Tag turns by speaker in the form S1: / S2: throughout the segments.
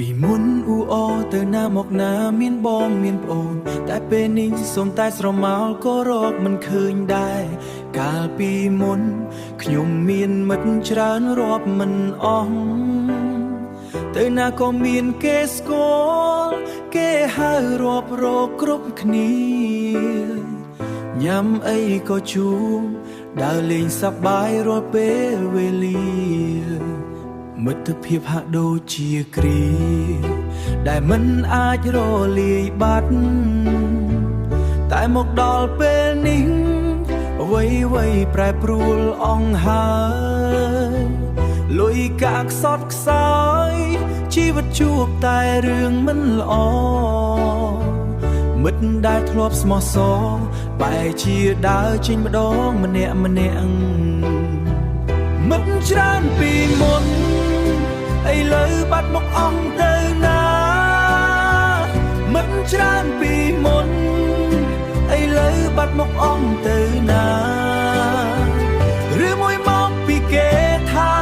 S1: ពីមុនអ៊ូអទៅណាមកណាមានបងមានប្អូនតែពេលនេះសូមតែស្រមោលក៏រកមិនឃើញដែរកាលពីមុនខ្ញុំមានមិត្តច្រើនរាប់មិនអស់ទៅណាក៏មានគេស្គាល់គេហៅរាប់រកគ្រប់គ្នាញ៉ាំអីក៏ជួបដើរលេងសប្បាយរាល់ពេលវេលាមិត្តភាពហាក់ដូចជាគ្រាដែលមិនអាចរលាយបាត់តែមកដល់ពេលនេះអ្វីប្រែប្រួលអង្ហើយលុយកាក់ខ្សត់ខ្សោយជីវិតជួបតែរឿងមិនល្អមិត្តដែលធ្លាប់ស្មោះសរបែរជាដើរចេញម្ដងម្នាក់មិត្តច្រើនពីមុនឥឡូវបាត់មកអស់ទៅណាមិត្តច្រើនពីមុនឥឡូវបាត់មកអស់ទៅណាឬមួយមកពីគេថា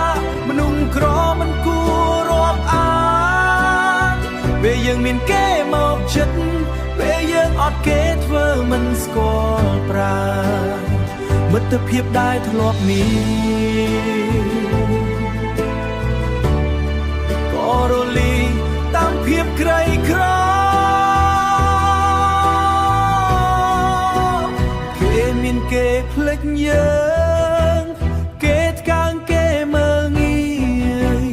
S1: មនុស្សក្រមិនគួររាប់អានពេលយើងមានគេមកចិត្តពេលយើងអត់គេធ្វើមិនស្គាល់ប្រាមិត្តភាពដែលធ្លាប់មានក៏រលីតាមភាពក្រីក្រគេមានគេភ្លេចយើងគេថ្កើងគេមើងងាយ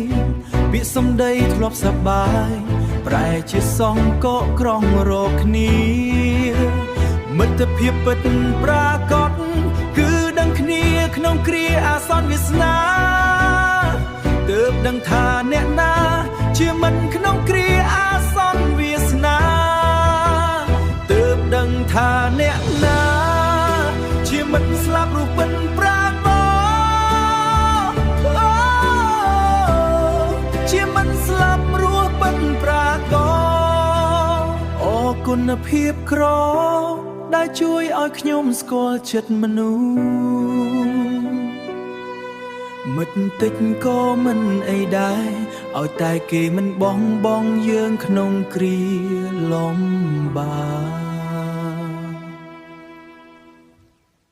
S1: ពាក្យសម្ដីធ្លាប់សប្បាយប្រែជាសងកកក្រងរកគ្នាមិត្តភាពពិតប្រាកដគឺដឹងគ្នាក្នុងគ្រាអាសន្នវាសនាទើបដឹងថាអ្នកណាជាមិត្តក្នុងគ្រាអាសន្នវាសនាទើបដឹងថាអ្នកណាជាមិត្តស្លាប់រស់ពិតប្រាកដជាមិត្តស្លាប់រស់ពិតប្រាកដអរគុណភាពក្រដែលជួយឲ្យខ្ញុំស្គាល់ចិត្តមនុស្សមិត្តតិចក៏មិនអីដែរឲ្យតែគេមិនបងយើងក្នុងគ្រាលំបាក